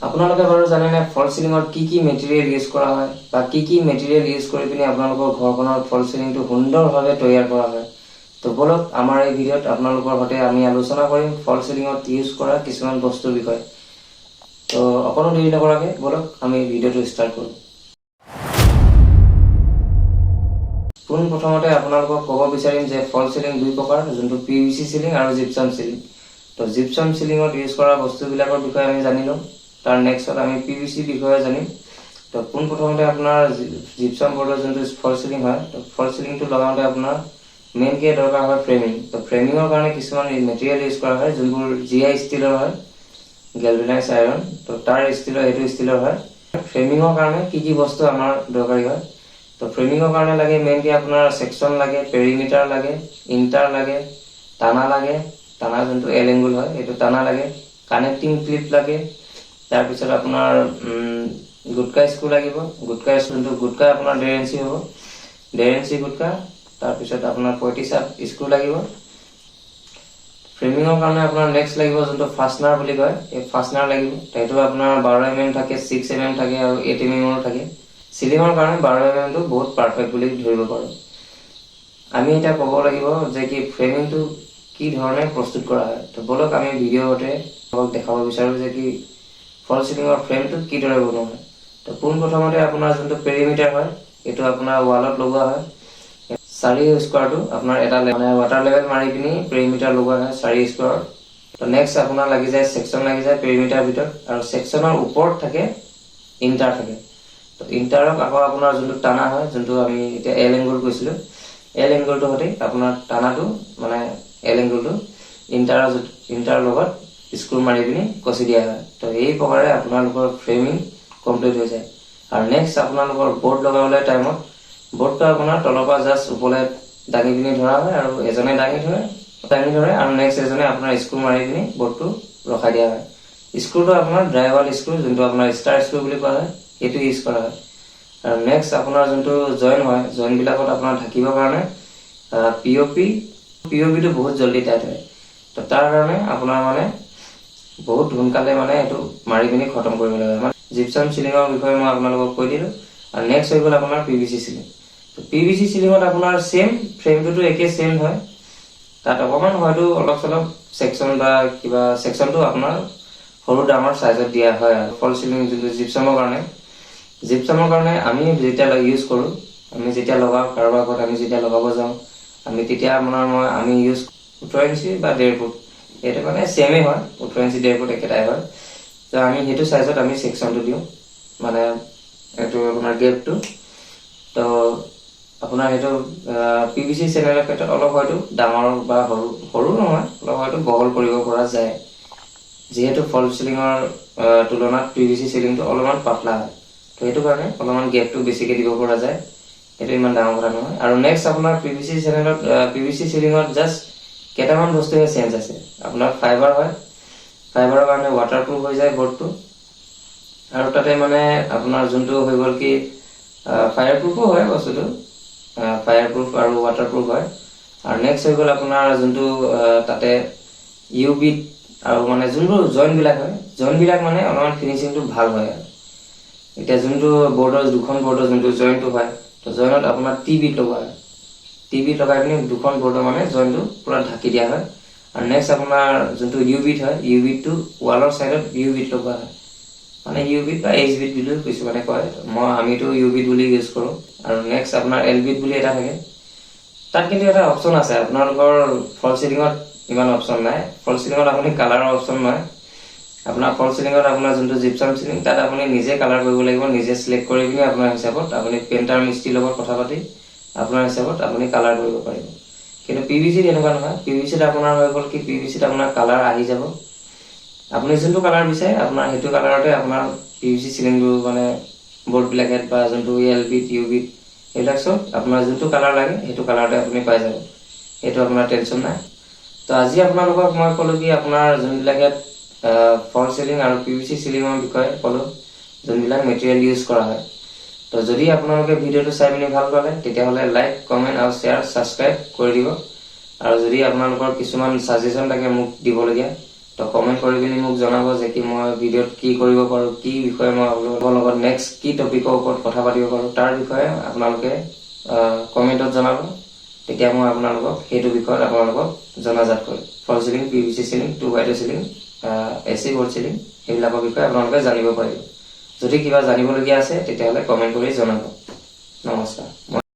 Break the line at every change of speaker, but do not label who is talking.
আপোনালোকে বাৰু জানেনে ফল সিলিঙত কি মেটেৰিয়েল ইউজ কৰা হয় বা কি মেটেৰিয়েল ইউজ কৰি পিনি আপোনালোকৰ ঘৰখনৰ ফল সিলিংটো সুন্দৰভাৱে তৈয়াৰ কৰা হয়। তো বলক আমাৰ এই ভিডিঅ'ত আপোনালোকৰ সৈতে আমি আলোচনা কৰিম ফল সিলিঙত ইউজ কৰা কিছুমান বস্তুৰ বিষয়ে। তো অকণো দেৰি নকৰাকৈ বলক আমি ভিডিঅ'টো ষ্টাৰ্ট কৰোঁ। পোনপ্ৰথমতে আপোনালোকক ক'ব বিচাৰিম যে ফল সিলিং দুই প্ৰকাৰ, যোনটো PVC সিলিং আৰু জিপছাম সিলিং। তো জিপছাম সিলিঙত ইউজ কৰা বস্তুবিলাকৰ বিষয়ে আমি জানিলোঁ। তাৰ নেক্সটত আমি PVC বিষয়ে জানিম। তো পোনপ্ৰথমতে আপোনাৰ জিপছাম বৰ্ডৰ যোনটো ফল সিলিং হয়, তো ফল সিলিংটো লগাওঁতে আপোনাৰ মেইনকৈ দৰকাৰ হয় ফ্ৰেমিং। তো ফ্ৰেমিঙৰ কাৰণে কিছুমান মেটেৰিয়েল ইউজ কৰা হয়, যোনবোৰ GI ষ্টিলৰ হয়, গেলভেনাইজ আইৰণ। তো তাৰ এইটো ষ্টিলৰ হয়। ফ্ৰেমিঙৰ কাৰণে কি বস্তু আমাৰ দৰকাৰী হয়, তো ফ্ৰেমিঙৰ কাৰণে লাগে মেইনকৈ আপোনাৰ ছেকশ্যন লাগে, পেৰিমিটাৰ লাগে, ইণ্টাৰ লাগে, টানা লাগে, টানা যোনটো এল এংগুল হয় সেইটো টানা লাগে, কানেক্টিং ক্লিপ লাগে, তাৰপিছত আপোনাৰ গুটকা স্ক্ৰু লাগিব। গুটকা যোনটো গুটকা আপোনাৰ 1.5 ইঞ্চি হ'ব, 1.5 ইঞ্চি গুটকা। তাৰপিছত আপোনাৰ 35 স্ক্ৰু লাগিব। ফ্ৰেমিঙৰ কাৰণে আপোনাৰ নেক্সট লাগিব যোনটো ফাষ্টনাৰ বুলি কয়, এই ফাষ্টনাৰ লাগিব। সেইটো আপোনাৰ 12 mm থাকে, 6 mm থাকে আৰু 8 mm থাকে। সিলিঙৰ কাৰণে 12 mmটো বহুত পাৰফেক্ট বুলি ধৰিব পাৰোঁ। আমি এতিয়া ক'ব লাগিব যে কি ফ্ৰেমিংটো কি ধৰণে প্ৰস্তুত কৰা হয়। তো বলক আমি ভিডিঅ'তে দেখাব বিচাৰোঁ যে কি ফল সিলিঙৰ ফ্ৰেমটো কিদৰে বনোৱা হয়। তো পোনপ্ৰথমতে আপোনাৰ যোনটো পেৰিমিটাৰ হয় এইটো আপোনাৰ ৱালত লগোৱা হয়। 4 স্কোৱাৰটো আপোনাৰ এটা ৱাটাৰ লেভেল মাৰি পিনি পেৰিমিটাৰ লগোৱা হয় 4 স্কোৱাৰত। তো নেক্সট আপোনাৰ লাগি যায় ছেকশ্যন লাগি যায় পেৰিমিটাৰ ভিতৰত, আৰু ছেকশ্যনৰ ওপৰত থাকে ইণ্টাৰ থাকে। তো ইণ্টাৰক আকৌ আপোনাৰ যোনটো টানা হয়, যোনটো আমি এতিয়া এল এংগুল কৈছিলোঁ, এল এংগুলটোৰ সৈতে আপোনাৰ টানাটো মানে এল এংগুলটো ইণ্টাৰৰ লগত স্ক্ৰু মাৰি পিনি কচি দিয়া হয়। তো এই প্ৰকাৰে আপোনালোকৰ ফ্ৰেমিং কমপ্লিট হৈ যায়। আৰু নেক্সট আপোনালোকৰ বৰ্ড লগাবলৈ টাইমত বৰ্ডটো আপোনাৰ তলৰ পৰা জাষ্ট ওপৰলৈ দাঙি পিনি ধৰা হয়, আৰু এজনে দাঙি ধৰে আৰু নেক্সট এজনে আপোনাৰ স্ক্ৰু মাৰি পিনি বৰ্ডটো ৰখাই দিয়া হয়। স্ক্ৰুটো আপোনাৰ ড্ৰাইভাল স্ক্ৰু, যোনটো আপোনাৰ ষ্টাৰ স্ক্ৰু বুলি কোৱা হয়, সেইটো ইউজ কৰা হয়। আৰু নেক্সট আপোনাৰ যোনটো জইন হয়, জইনবিলাকত আপোনাৰ ঢাকিবৰ কাৰণে POPটো বহুত জল্দি টাইট হয়। তো তাৰ কাৰণে আপোনাৰ মানে বহুত সোনকালে মানে এইটো মাৰি পিনি খতম কৰিব লাগে। জিপছাম সিলিঙৰ বিষয়ে মই আপোনালোকক কৈ দিলোঁ। আৰু নেক্সট হৈ গ'ল আপোনাৰ PVC সিলিং। তো PVC সিলিঙত আপোনাৰ সেম ফ্ৰেমটোতো একে সেম হয়, তাত অকণমান হয়তো অলপ চলপ ছেকশ্যন বা কিবা ছেকশ্যনটো আপোনাৰ সৰু ডাঙৰ চাইজত দিয়া হয়। আৰু ফল সিলিং যোনটো জিপছামৰ কাৰণে আমি যেতিয়া ইউজ কৰোঁ, আমি যেতিয়া লগাওঁ কাৰোবাৰ ঘৰত, আমি যেতিয়া লগাব যাওঁ, তেতিয়া আমি ইউজ 18 ইঞ্চি বা 1.5 ফুট, সেইটো মানে ছেমেই হয়, 18 ইঞ্চি 1.5 ফুট একেটাই হয়। তো আমি সেইটো চাইজত আমি ছেকশ্যনটো দিওঁ, মানে এইটো আপোনাৰ গেপটো। তো আপোনাৰ সেইটো PVC চেনেলৰ ক্ষেত্ৰত অলপ হয়তো ডাঙৰ বা সৰু নহয়, অলপ হয়তো বহল কৰিব পৰা যায়, যিহেতু ফল সিলিঙৰ তুলনাত PVC সিলিংটো অলপমান পাতলা হয়। তো সেইটো কাৰণে অলপমান গেপটো বেছিকৈ দিব পৰা যায়, সেইটো ইমান ডাঙৰ কথা নহয়। আৰু নেক্সট আপোনাৰ PVC সিলিঙত জাষ্ট কেইটামান বস্তুহে চেঞ্জ আছে। আপোনাৰ ফাইবাৰ হয়, ফাইবাৰৰ কাৰণে ৱাটাৰপ্ৰুফ হৈ যায় বৰ্ডটো। আৰু তাতে মানে আপোনাৰ যোনটো হৈ গ'ল কি ফায়াৰপ্ৰুফো হয় বস্তুটো, ফায়াৰপ্ৰুফ আৰু ৱাটাৰপ্ৰুফ হয়। আৰু নেক্সট হৈ গ'ল আপোনাৰ যোনটো তাতে UV আৰু মানে যোনবোৰ জইনবিলাক হয়, জইনবিলাক মানে অলপমান ফিনিচিংটো ভাল হয়। আৰু এতিয়া যোনটো দুখন বৰ্ডৰ যোনটো জইনটো হয়, তো জইনত আপোনাৰ TB লগোৱা হয়। TB লগাই পিনি দুখন বৰ্ডৰ মানে জইনটো পূৰা ঢাকি দিয়া হয়। আৰু নেক্সট আপোনাৰ যোনটো UV হয়, UVটো ৱালৰ ছাইডত UV লগোৱা হয়, মানে UV বা HB বুলিও কিছুমানে কয়, আমিতো UV বুলি ইউজ কৰোঁ। আৰু নেক্সট আপোনাৰ LB বুলি এটা থাকে, তাত কিন্তু এটা অপশ্যন আছে। আপোনালোকৰ ফল সিলিঙত ইমান অপশ্যন নাই। ফল সিলিঙত আপুনি কালাৰৰ অপশ্যন নাই। আপোনাৰ ফল সিলিঙত আপোনাৰ যোনটো জিপছাম সিলিং, তাত আপুনি নিজে কালাৰ কৰিব লাগিব, নিজে চিলেক্ট কৰি পিনি আপোনাৰ হিচাপত আপুনি পেইণ্টাৰ মিস্ত্ৰীৰ লগত কথা পাতি আপোনাৰ হিচাপত আপুনি কালাৰ কৰিব পাৰিব। কিন্তু PVCত এনেকুৱা নহয়। PVCত আপোনাৰ হৈ গ'ল কি PVCত আপোনাৰ কালাৰ আহি যাব, আপুনি যোনটো কালাৰ বিচাৰে আপোনাৰ সেইটো কালাৰতে আপোনাৰ PVC সিলিংটো মানে বৰ্ডবিলাকত বা যোনটো LB UV এইবিলাক চব আপোনাৰ যোনটো কালাৰ লাগে সেইটো কালাৰতে আপুনি পাই যাব, সেইটো আপোনাৰ টেনশ্যন নাই। তো আজি আপোনালোকক মই ক'লোঁ কি আপোনাৰ যোনবিলাকে ফল সিলিং আৰু PVC সিলিঙৰ বিষয়ে ক'লোঁ, যোনবিলাক মেটেৰিয়েল ইউজ কৰা হয়। তো যদি আপোনালোকে ভিডিঅ'টো চাই পিনি ভাল পালে, তেতিয়াহ'লে লাইক, কমেণ্ট আৰু ছাবস্ক্ৰাইব কৰি দিব। আৰু যদি আপোনালোকৰ কিছুমান ছাজেশ্যন থাকে মোক দিবলগীয়া, তো কমেন্ট কৰি পিনি মোক জনাব যে কি মই ভিডিঅ'ত কি কৰিব পাৰোঁ, কি বিষয়ে মই আপোনালোকৰ লগত নেক্সট কি টপিকৰ ওপৰত কথা পাতিব পাৰোঁ, তাৰ বিষয়ে আপোনালোকে কমেণ্টত জনাব। তেতিয়া মই আপোনালোকক সেইটো বিষয়ত আপোনালোকক জনাজাত কৰিম। ফল ceiling, PVC ceiling, 2x2 ceiling, AC board ceiling, সেইবিলাকৰ বিষয়ে আপোনালোকে জানিব পাৰিব। যদি কিবা জানিবলগীয়া আছে তেতিয়াহ'লে কমেণ্ট কৰি জনাব। নমস্কাৰ।